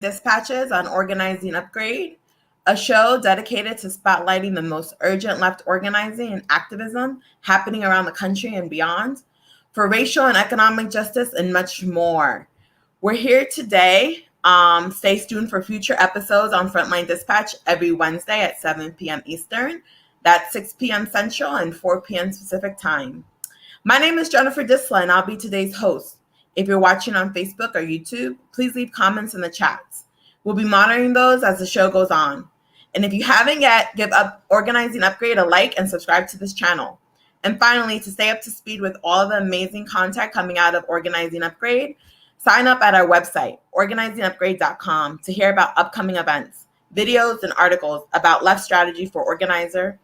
Dispatches on Organizing Upgrade, a show dedicated to spotlighting the most urgent left organizing and activism happening around the country and beyond, for racial and economic justice and much more. We're here today. Stay tuned for future episodes on Frontline Dispatch every Wednesday at 7 p.m. Eastern. That's 6 p.m. Central and 4 p.m. Pacific time. My name is Jennifer Disla, and I'll be today's host. If you're watching on Facebook or YouTube, please leave comments in the chats. We'll be monitoring those as the show goes on. And if you haven't yet, give Organizing Upgrade a like and subscribe to this channel. And finally, to stay up to speed with all the amazing content coming out of Organizing Upgrade, sign up at our website, organizingupgrade.com, to hear about upcoming events, videos, and articles about left strategy for organizers.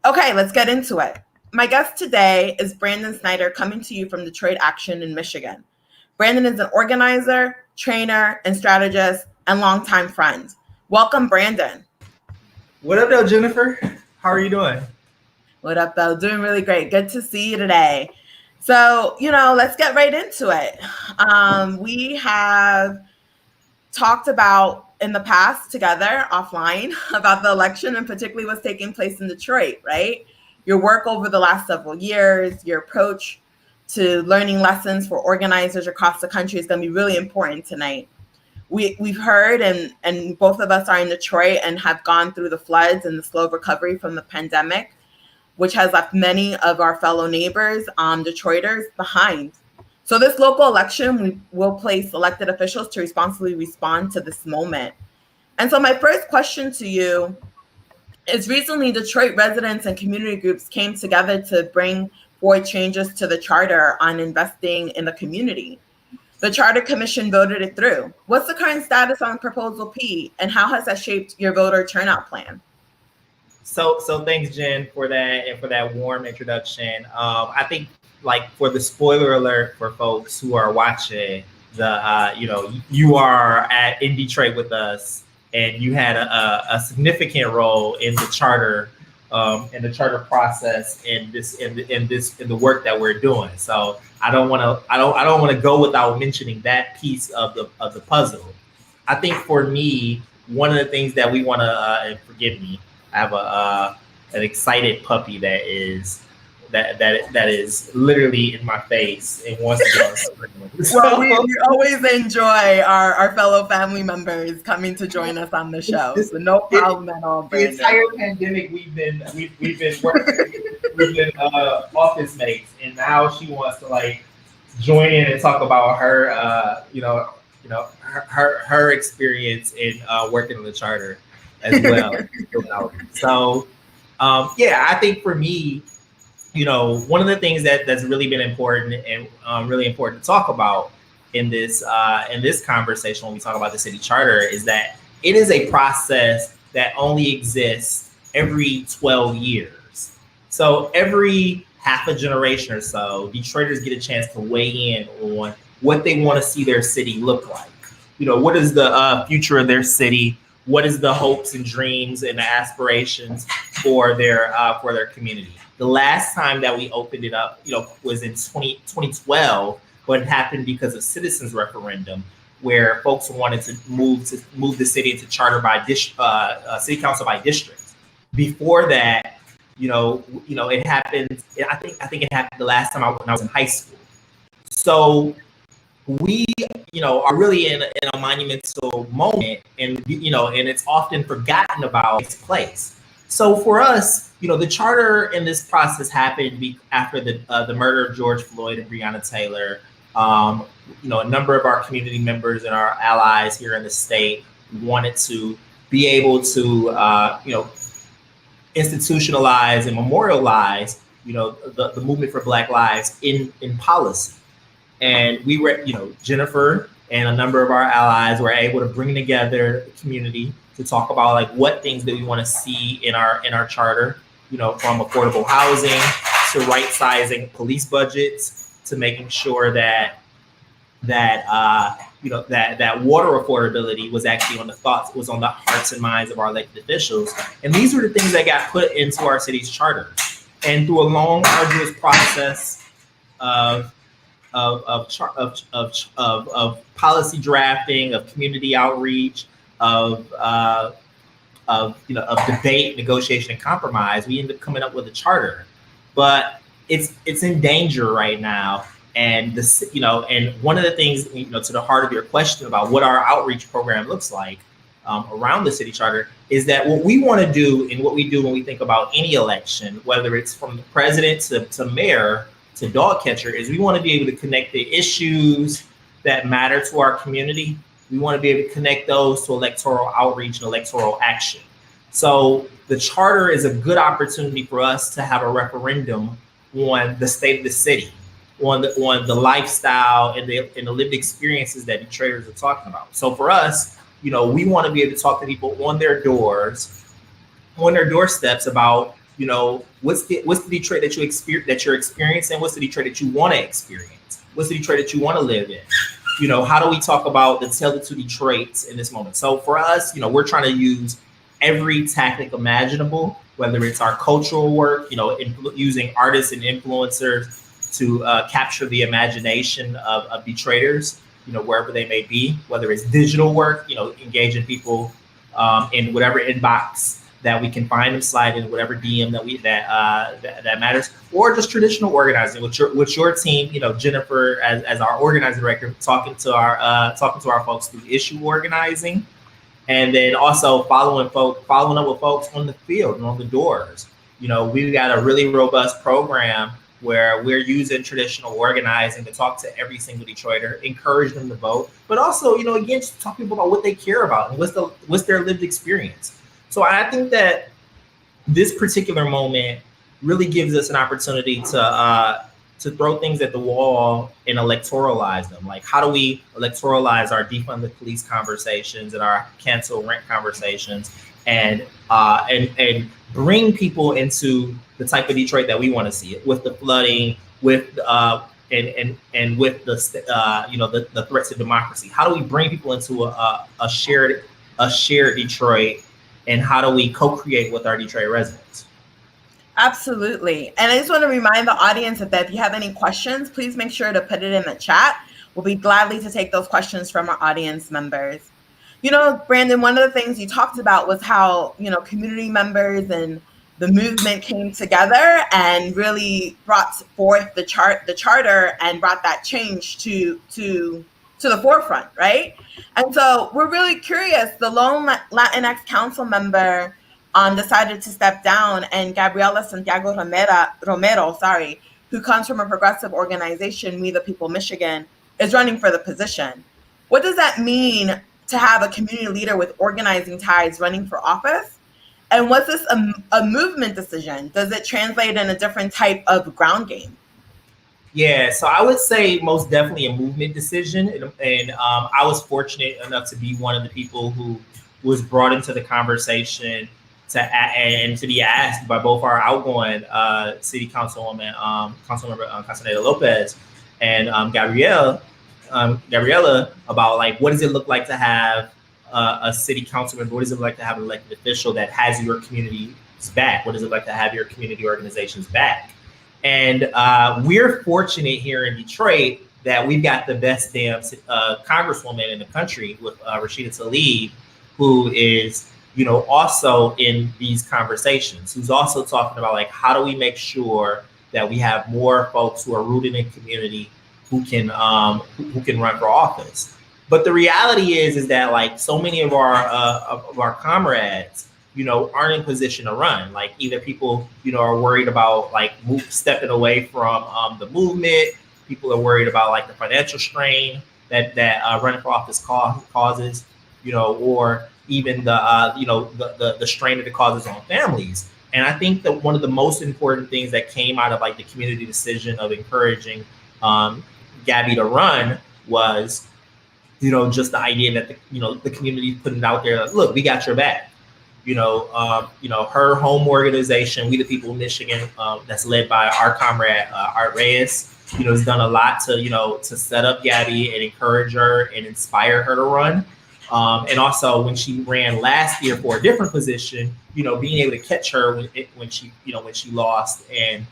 Okay, let's get into it. My guest today is Branden Snyder, coming to you from Detroit Action in Michigan. Branden is an organizer, trainer, and strategist, and longtime friend. Welcome, Branden. What up, though, Jennifer? How are you doing? What up, though? Doing really great. Good to see you today. So, let's get right into it. We have talked about in the past together offline about the election and particularly what's taking place in Detroit, right? Your work over the last several years, your approach to learning lessons for organizers across the country is going to be really important tonight. We've heard, and both of us are in Detroit and have gone through the floods and the slow recovery from the pandemic, which has left many of our fellow neighbors, Detroiters, behind. So this local election, we will place elected officials to responsibly respond to this moment. And so my first question to you is, recently Detroit residents and community groups came together to bring forward changes to the charter on investing in the community. The Charter Commission voted it through. What's the current status on Proposal P, and how has that shaped your voter turnout plan? So thanks, Jen, for that and for that warm introduction. I think, for the spoiler alert for folks who are watching, you are in Detroit with us, and you had a significant role in the charter, process, in the work that we're doing. So I don't want to go without mentioning that piece of the puzzle. I think for me, one of the things that we want to, and forgive me, I have an excited puppy that is literally in my face and wants to get on screen. Well, we always enjoy our fellow family members coming to join us on the show. So no problem at all, Branden. The entire pandemic, we've been working, we've been office mates, and now she wants to join in and talk about her her experience in working on the charter as well. So I think for me, one of the things that's really been important and really important to talk about in this conversation when we talk about the city charter is that it is a process that only exists every 12 years. So every half a generation or so, Detroiters get a chance to weigh in on what they want to see their city look like. What is the future of their city? What is the hopes and dreams and the aspirations for their community? The last time that we opened it up, was in 2012, but it happened because of citizens referendum, where folks wanted to move the city into charter by city council by district. Before that, it happened. I think it happened the last time when I was in high school. So we, are really in a monumental moment, and and it's often forgotten about its place. So for us, the charter in this process happened after the murder of George Floyd and Breonna Taylor. A number of our community members and our allies here in the state wanted to be able to, institutionalize and memorialize, the movement for Black lives in policy. And we were, Jennifer and a number of our allies were able to bring together the community to talk about what things that we want to see in our charter, from affordable housing to right sizing police budgets to making sure that water affordability was actually on the hearts and minds of our elected officials. And these were the things that got put into our city's charter. And through a long, arduous process of of policy drafting, of community outreach, of of debate, negotiation, and compromise. We end up coming up with a charter, but it's in danger right now. And this, and one of the things, to the heart of your question about what our outreach program looks like around the city charter is that what we want to do and what we do when we think about any election, whether it's from the president to mayor to dog catcher, is we want to be able to connect the issues that matter to our community. We want to be able to connect those to electoral outreach and electoral action. So the charter is a good opportunity for us to have a referendum on the state of the city, on the lifestyle and the lived experiences that Detroiters are talking about. So for us, we want to be able to talk to people on their doors, on their doorsteps about, what's the Detroit that you're experiencing, what's the Detroit that you want to experience, what's the Detroit that you want to live in. How do we talk about the tale of two Detroits in this moment? So for us, we're trying to use every tactic imaginable, whether it's our cultural work, using artists and influencers to capture the imagination of Detroiters, wherever they may be, whether it's digital work, engaging people in whatever inbox that we can find them, slide in whatever DM that matters, or just traditional organizing with your team, Jennifer as our organizing director, talking to our folks through issue organizing, and then also following up with folks on the field and on the doors. We've got a really robust program where we're using traditional organizing to talk to every single Detroiter, encourage them to vote, but also, again, just talk to people about what they care about and what's their lived experience. So I think that this particular moment really gives us an opportunity to throw things at the wall and electoralize them. Like, how do we electoralize our defund the police conversations and our cancel rent conversations, and bring people into the type of Detroit that we want to see it, with the flooding, with and with the threats to democracy. How do we bring people into a shared Detroit, and how do we co-create with our Detroit residents? Absolutely. And I just want to remind the audience that if you have any questions, please make sure to put it in the chat. We'll be gladly to take those questions from our audience members. Branden, one of the things you talked about was how, community members and the movement came together and really brought forth the charter and brought that change to the forefront, right? And so we're really curious. The lone Latinx council member decided to step down, and Gabriela Santiago Romero, who comes from a progressive organization, We the People Michigan, is running for the position. What does that mean to have a community leader with organizing ties running for office? And was this a movement decision? Does it translate in a different type of ground game? Yeah, so I would say most definitely a movement decision. And I was fortunate enough to be one of the people who was brought into the conversation to be asked by both our outgoing city councilwoman, Councilmember Castaneda Lopez, and Gabriela about, like, what does it look like to have a city council member? What does it look like to have an elected official that has your community's back? What does it look like to have your community organization's back? And we're fortunate here in Detroit that we've got the best damn congresswoman in the country with Rashida Tlaib, who is, also in these conversations, who's also talking about, like, how do we make sure that we have more folks who are rooted in community who can run for office. But the reality is that, like, so many of our comrades, aren't in position to run. Like, either people, are worried about, like, stepping away from the movement. People are worried about, like, the financial strain that running for office causes, or even the strain that it causes on families. And I think that one of the most important things that came out of, like, the community decision of encouraging Gabby to run was, just the idea that the community putting it out there, like, look, we got your back. Her home organization, We the People Michigan, that's led by our comrade Art Reyes, has done a lot to set up Gabby and encourage her and inspire her to run. And also when she ran last year for a different position, being able to catch her when she lost and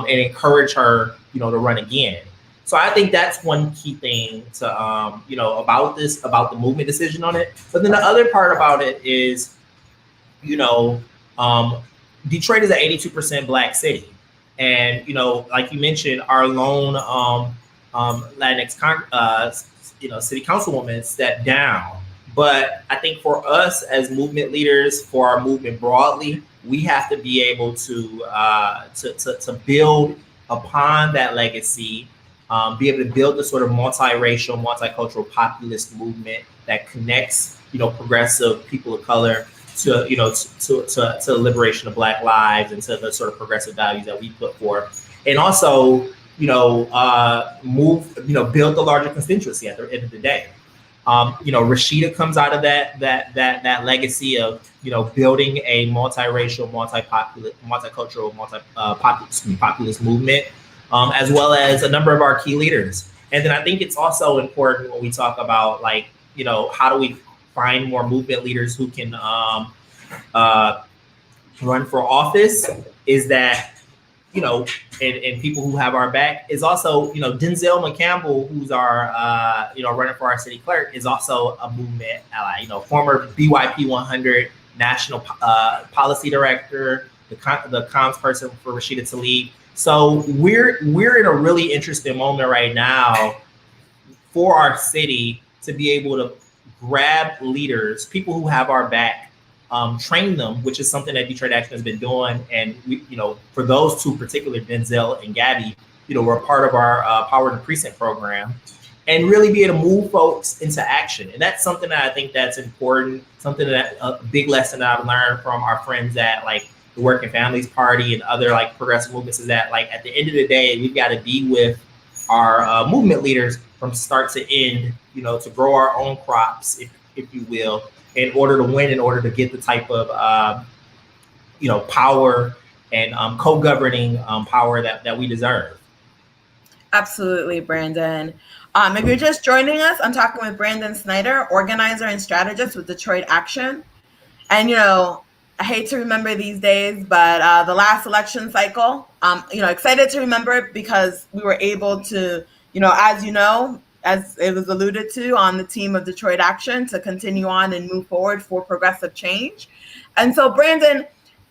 encourage her, to run again. So I think that's one key thing to, about the movement decision on it. But then the other part about it is, you know, um, Detroit is an 82% Black city. And, like you mentioned, our lone Latinx, city councilwoman stepped down. But I think for us as movement leaders, for our movement broadly, we have to be able to build upon that legacy, be able to build the sort of multiracial, multicultural populist movement that connects, progressive people of color to to liberation of Black lives and to the sort of progressive values that we put forth, and also build the larger constituency at the end of the day. Rashida comes out of that legacy of building a multiracial, multicultural, populist movement, as well as a number of our key leaders. And then I think it's also important when we talk about how do we find more movement leaders who can run for office, is that and people who have our back, is also Denzel McCampbell, who's our running for our city clerk, is also a movement ally. Former BYP 100 national policy director, the comms person for Rashida Tlaib. So we're in a really interesting moment right now for our city to be able to grab leaders, people who have our back, train them, which is something that Detroit Action has been doing. And we, for those two particular, Denzel and Gabby, were part of our Power in the Precinct program, and really be able to move folks into action. And that's something that I think that's important, something that a big lesson that I've learned from our friends at the Working Families Party and other progressive movements, is that at the end of the day, we've got to be with our movement leaders from start to end, to grow our own crops, if you will, in order to win, in order to get the type of power and co-governing power that we deserve. Absolutely, Branden. If you're just joining us, I'm talking with Branden Snyder, organizer and strategist with Detroit Action. And I hate to remember these days, but the last election cycle, excited to remember it because we were able to, as it was alluded to, on the team of Detroit Action, to continue on and move forward for progressive change. And so, Branden,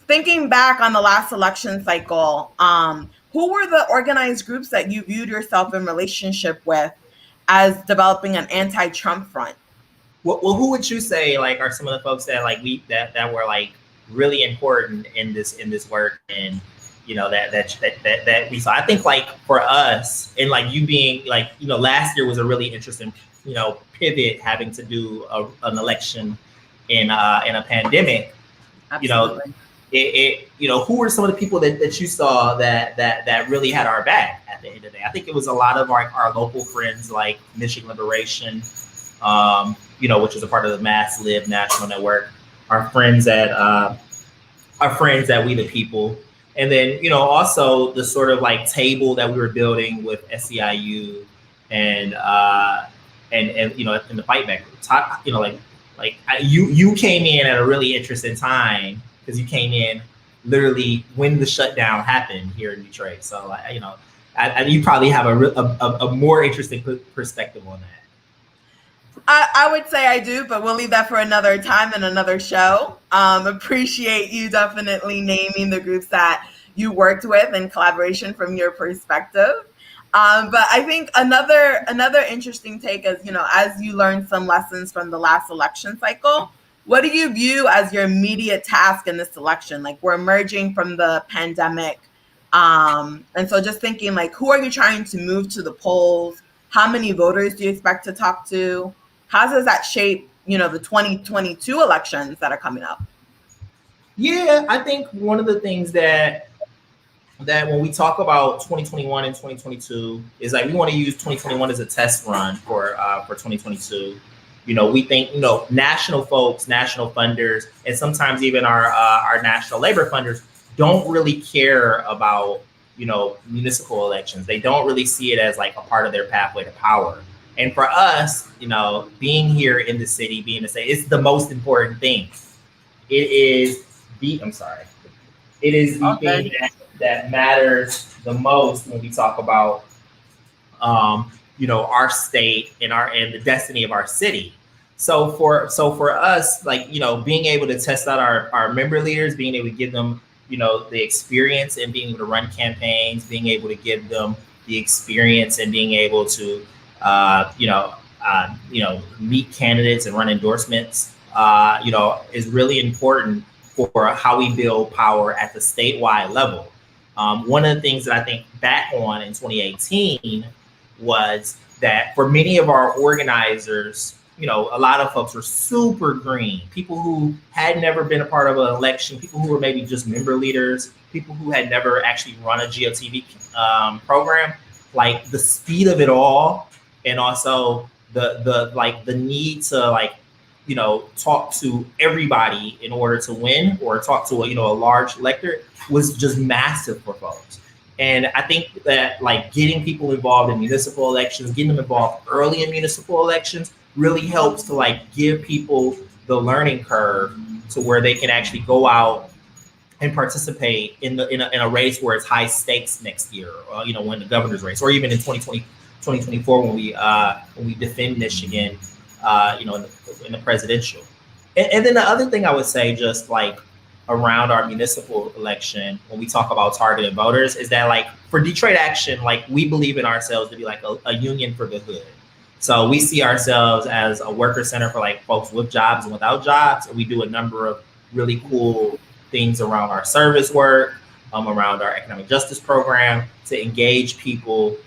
thinking back on the last election cycle, who were the organized groups that you viewed yourself in relationship with as developing an anti-Trump front? Well, who would you say are some of the folks that that were really important in this work, and that we saw? I think for us, and you being last year was a really interesting pivot, having to do an election in a pandemic. Absolutely. Who were some of the people that you saw that really had our back at the end of the day? I think it was a lot of our local friends, like Michigan Liberation, which is a part of the Mass Live National Network. Our friends at We the People, and then also the sort of table that we were building with SEIU and in the Fight Back group. You came in at a really interesting time, because you came in literally when the shutdown happened here in Detroit. So you probably have a more interesting perspective on that. I would say I do, but we'll leave that for another time and another show. Appreciate you definitely naming the groups that you worked with in collaboration from your perspective. But I think another interesting take is, as you learned some lessons from the last election cycle, what do you view as your immediate task in this election? We're emerging from the pandemic. And so just thinking, who are you trying to move to the polls? How many voters do you expect to talk to? How does that shape, the 2022 elections that are coming up? Yeah, I think one of the things that when we talk about 2021 and 2022 is we want to use 2021 as a test run for 2022. We think national folks, national funders, and sometimes even our national labor funders don't really care about municipal elections. They don't really see it as a part of their pathway to power. And for us, being here in the city, it's the most important thing. It is the thing that matters the most when we talk about our state and the destiny of our city. So for us, like, being able to test out our member leaders, being able to give them, the experience and being able to run campaigns, being able to give them the experience and being able to, meet candidates and run endorsements, is really important for how we build power at the statewide level. One of the things that I think back on in 2018 was that for many of our organizers, a lot of folks were super green. People who had never been a part of an election, people who were maybe just member leaders, people who had never actually run a GOTV program. Like, the speed of it all, and also the need to talk to everybody in order to win, or talk to a large electorate, was just massive for folks. And I think that getting people involved in municipal elections, getting them involved early in municipal elections, really helps to give people the learning curve to where they can actually go out and participate in a race where it's high stakes next year, when the governor's race, or even in 2024 when we defend Michigan, in the presidential. And then the other thing I would say, just around our municipal election, when we talk about targeted voters, is that for Detroit Action, we believe in ourselves to be a union for the hood. So we see ourselves as a worker center for folks with jobs and without jobs. And we do a number of really cool things around our service work, around our economic justice program, to engage people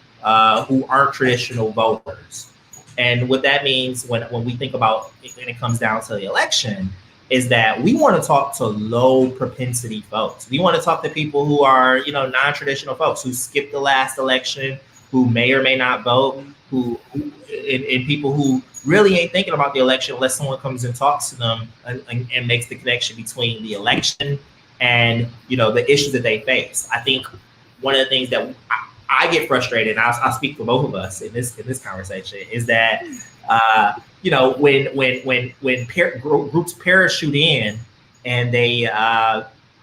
who aren't traditional voters. And what that means when we think about when it comes down to the election is that we want to talk to low propensity folks. We want to talk to people who are, non-traditional folks who skipped the last election, who may or may not vote, and people who really ain't thinking about the election unless someone comes and talks to them and makes the connection between the election and, the issues that they face. I think one of the things that I get frustrated, and I'll speak for both of us in this conversation, is that when groups parachute in and they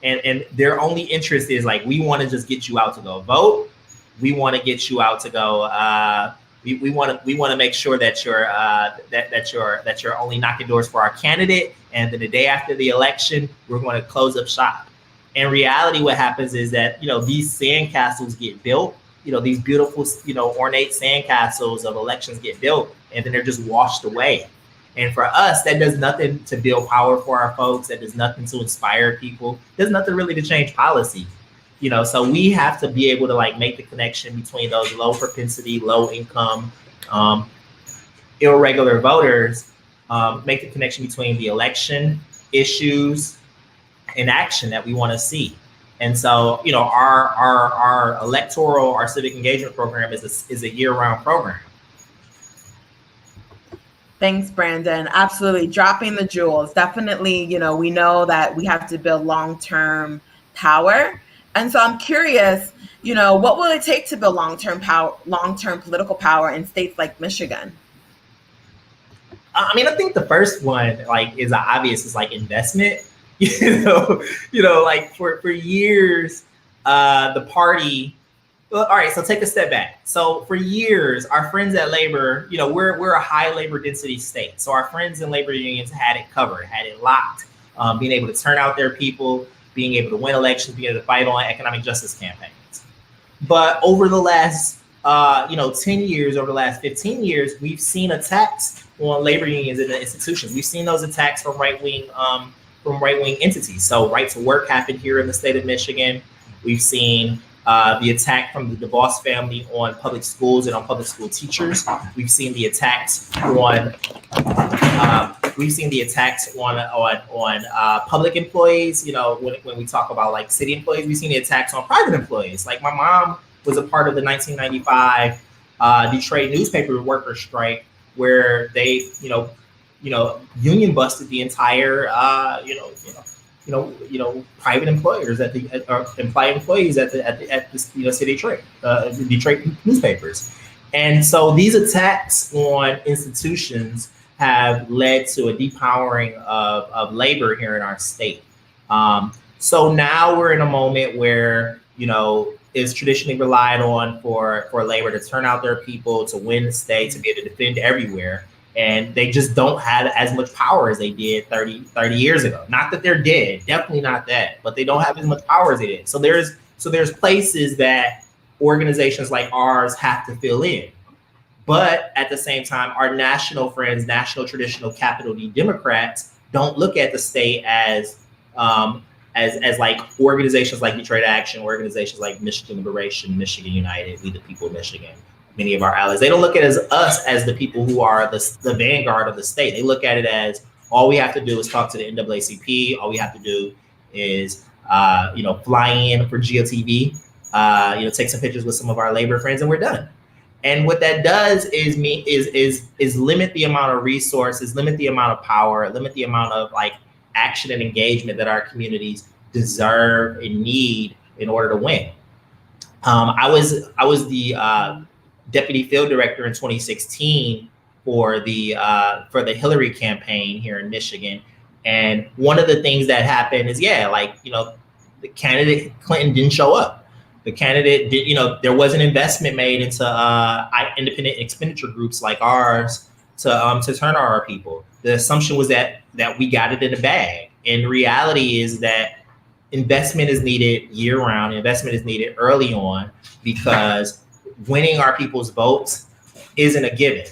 and their only interest is we want to just get you out to go vote, we want to get you out to go. We want to make sure that you're only knocking doors for our candidate, and then the day after the election, we're going to close up shop. In reality, what happens is that these sandcastles get built. These beautiful, ornate sandcastles of elections get built, and then they're just washed away. And for us, that does nothing to build power for our folks. That does nothing to inspire people. There's nothing really to change policy. So we have to be able to make the connection between those low propensity, low income, irregular voters, make the connection between the election issues and action that we want to see. And so, our electoral, our civic engagement program is a year-round program. Thanks, Branden. Absolutely. Dropping the jewels. Definitely, we know that we have to build long-term power. And so I'm curious, what will it take to build long-term political power in states like Michigan? I think the first one, is obvious, is investment. For years, the party. Well, all right, so take a step back. So for years, our friends at labor, we're a high labor density state. So our friends in labor unions had it covered, had it locked, being able to turn out their people, being able to win elections, being able to fight on economic justice campaigns. But over the last, 10 years, over the last 15 years, we've seen attacks on labor unions and the institutions. We've seen those attacks from right-wing entities. So Right to Work happened here in the state of Michigan. We've seen the attack from the DeVos family on public schools and on public school teachers. We've seen the attacks on public employees. When we talk about city employees, we've seen the attacks on private employees. My mom was a part of the 1995 Detroit newspaper worker strike, where they, union busted the entire, private employers employees at the city of Detroit newspapers. And so these attacks on institutions have led to a depowering of labor here in our state. So now we're in a moment where is traditionally relied on for labor to turn out their people, to win the state, to be able to defend everywhere. And they just don't have as much power as they did 30 years ago. Not that they're dead, definitely not that, but they don't have as much power as they did. So there's places that organizations like ours have to fill in. But at the same time, our national friends, national traditional capital D Democrats, don't look at the state as like organizations like Detroit Action, organizations like Michigan Liberation, Michigan United, We the People of Michigan, many of our allies. They don't look at us as the people who are the vanguard of the state. They look at it as all we have to do is talk to the NAACP. All we have to do is fly in for GOTV, take some pictures with some of our labor friends, and we're done. And what that does is limit the amount of resources, limit the amount of power, limit the amount of like action and engagement that our communities deserve and need in order to win. I was the deputy field director in 2016 for the Hillary campaign here in Michigan, and one of the things that happened is the candidate Clinton didn't show up. The candidate did, there wasn't investment made into independent expenditure groups like ours to turn on our people. The assumption was that we got it in the bag. And the reality is that investment is needed year round. Investment is needed early on, because winning our people's votes isn't a given.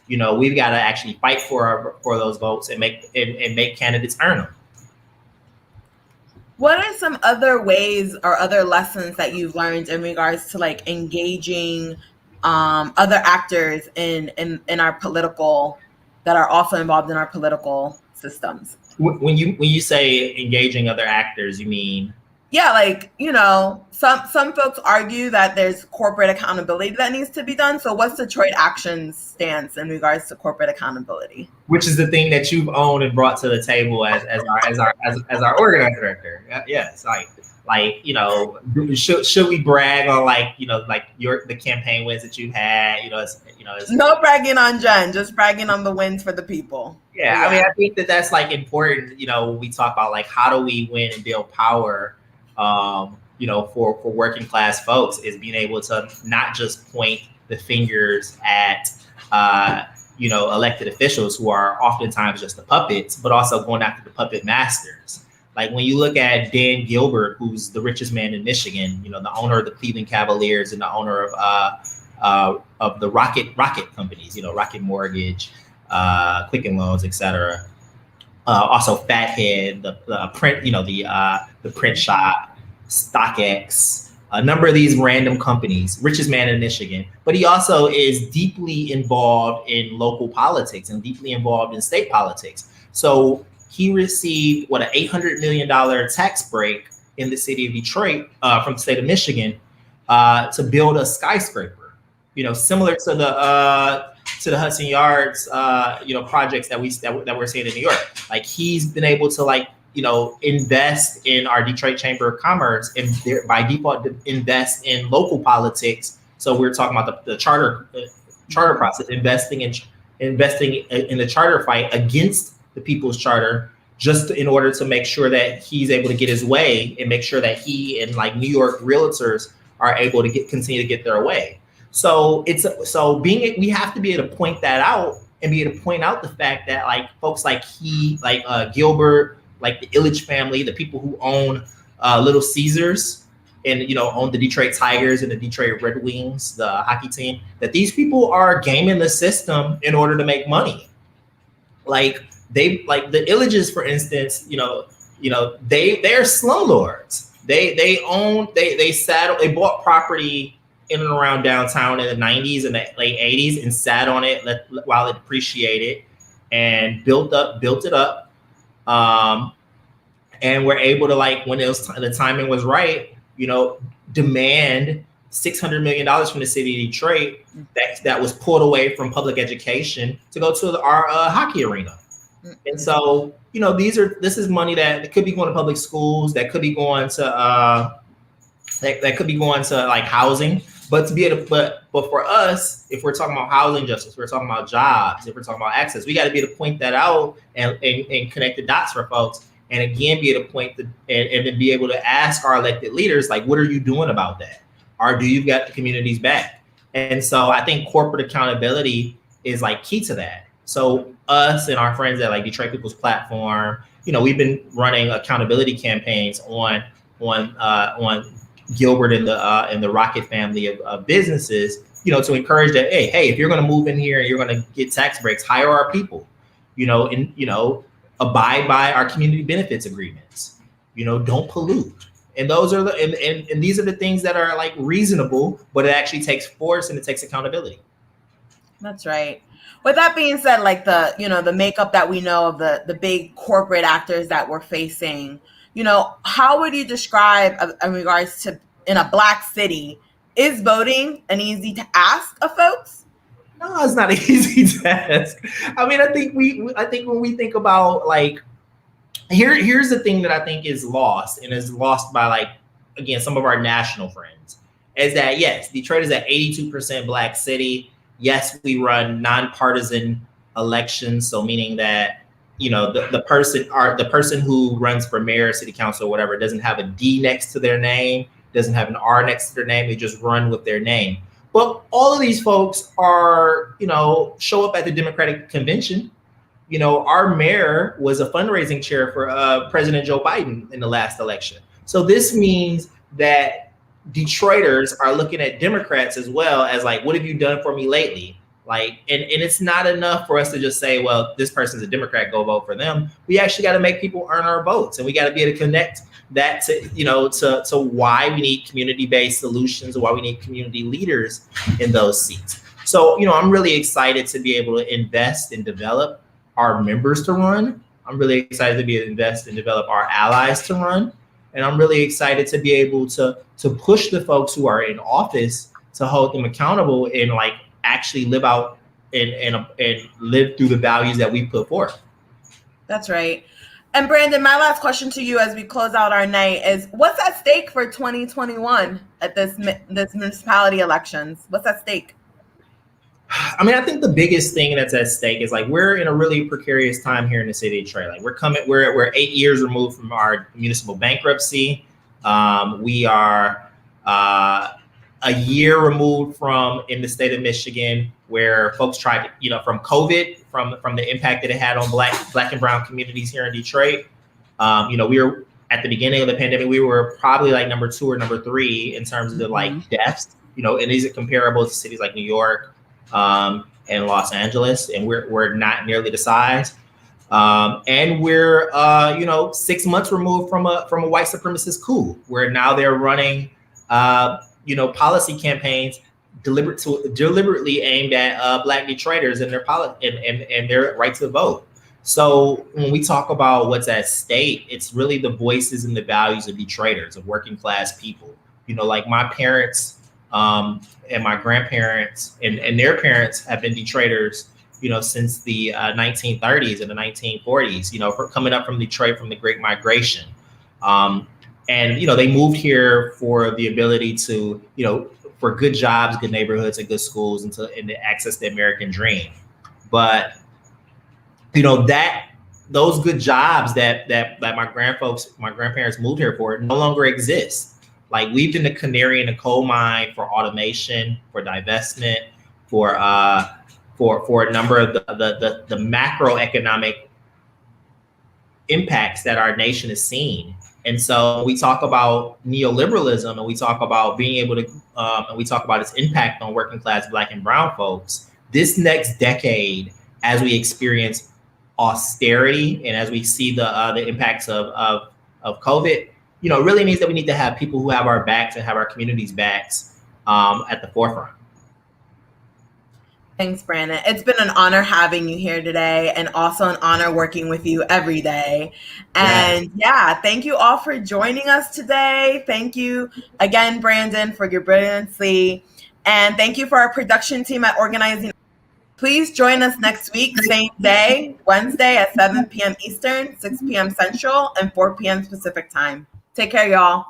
We've got to actually fight for those votes and make candidates earn them. What are some other ways or other lessons that you've learned in regards to like engaging other actors in our political, that are also involved in our political systems? When you say engaging other actors, you mean? Yeah, like, some folks argue that there's corporate accountability that needs to be done. So what's Detroit Action's stance in regards to corporate accountability? Which is the thing that you've owned and brought to the table as our organizer director. Yes, should we brag on the campaign wins that you've had? It's no bragging on Jen, just bragging on the wins for the people. Yeah, I mean, I think that's important. When we talk about how do we win and build power, for working class folks, is being able to not just point the fingers at elected officials who are oftentimes just the puppets, but also going after the puppet masters. Like when you look at Dan Gilbert, who's the richest man in Michigan, the owner of the Cleveland Cavaliers and the owner of the Rocket companies, Rocket Mortgage, Quicken Loans, etc. Also Fathead, the print, the print shop, StockX, a number of these random companies, richest man in Michigan. But he also is deeply involved in local politics and deeply involved in state politics. So he received an $800 million tax break in the city of Detroit from the state of Michigan to build a skyscraper, similar to the Hudson Yards, projects that we're seeing in New York. Like he's been able to invest in our Detroit Chamber of Commerce and by default invest in local politics. So we're talking about the charter process, investing in the charter fight against the People's Charter, just in order to make sure that he's able to get his way and make sure that he and New York realtors are able to continue to get their way. So we have to be able to point that out and be able to point out the fact that folks like Gilbert, the Illich family, the people who own Little Caesars and own the Detroit Tigers and the Detroit Red Wings, the hockey team, that these people are gaming the system in order to make money. The Illiches, for instance, they're slumlords. They bought property in and around downtown in the 90s and the late 80s and sat on it while it appreciated and built it up. And we're able to when the timing was right, demand $600 million from the city of Detroit that was pulled away from public education to go to our hockey arena. And so, this is money that could be going to public schools, that could be going to housing. But but for us, if we're talking about housing justice, we're talking about jobs, if we're talking about access, we got to be able to point that out and connect the dots for folks and again be able to point and then be able to ask our elected leaders, like, what are you doing about that? Or do you got the communities back? And so I think corporate accountability is like key to that. So us and our friends at like Detroit People's Platform, we've been running accountability campaigns on Gilbert and the Rocket family of businesses, to encourage that, hey, if you're going to move in here and you're going to get tax breaks, hire our people, and abide by our community benefits agreements, don't pollute. And those are and these are the things that are like reasonable, but it actually takes force and it takes accountability. That's right. With that being said, like the makeup that we know of the big corporate actors that we're facing, how would you describe in regards to in a Black city, is voting an easy to ask of folks? No, it's not an easy task. I mean, I think when we think about like, here's the thing that I think is lost and is lost by like, again, some of our national friends, is that yes, Detroit is an 82% Black city. Yes, we run nonpartisan elections, so meaning that the person who runs for mayor, city council, or whatever doesn't have a D next to their name, doesn't have an R next to their name. They just run with their name. But all of these folks are, show up at the Democratic convention. Our mayor was a fundraising chair for President Joe Biden in the last election. So this means that Detroiters are looking at Democrats as well as like, what have you done for me lately? Like, and it's not enough for us to just say, well, this person's a Democrat, go vote for them. We actually got to make people earn our votes, and we got to be able to connect that to why we need community-based solutions, why we need community leaders in those seats. So, I'm really excited to be able to invest and develop our members to run. I'm really excited to be able to invest and develop our allies to run. And I'm really excited to be able to push the folks who are in office to hold them accountable and like actually live out and live through the values that we put forth. That's right. And Branden, my last question to you as we close out our night is, what's at stake for 2021 at this municipality elections? What's at stake? I mean, I think the biggest thing that's at stake is like, we're in a really precarious time here in the city of Detroit. Like we're 8 years removed from our municipal bankruptcy. We are a year removed from, in the state of Michigan, where folks tried to, from COVID, from the impact that it had on black and brown communities here in Detroit. We were at the beginning of the pandemic, we were probably like number 2 or number 3 in terms of like deaths, and these are comparable to cities like New York, and Los Angeles, and we're not nearly the size, and we're 6 months removed from a white supremacist coup, where now they're running policy campaigns deliberately aimed at Black Detroiters and their right to vote. So when we talk about what's at stake, it's really the voices and the values of Detroiters, of working class people. Like my parents and my grandparents and their parents have been Detroiters, since the 1930s and the 1940s, for coming up from Detroit from the Great Migration. And, they moved here for the ability to, for good jobs, good neighborhoods, and good schools, and to access the American dream. But, that those good jobs that my grandparents moved here for no longer exist. Like, we've been the canary in the coal mine for automation, for divestment, for a number of the macroeconomic impacts that our nation has seen. And so we talk about neoliberalism, and we talk about being able to, and we talk about its impact on working class Black and brown folks. This next decade, as we experience austerity and as we see the impacts of COVID, really means that we need to have people who have our backs and have our communities' backs at the forefront. Thanks, Branden. It's been an honor having you here today, and also an honor working with you every day. And thank you all for joining us today. Thank you again, Branden, for your brilliancy. And thank you for our production team at Organizing. Please join us next week, same day, Wednesday at 7 p.m. Eastern, 6 p.m. Central, and 4 p.m. Pacific time. Take care, y'all.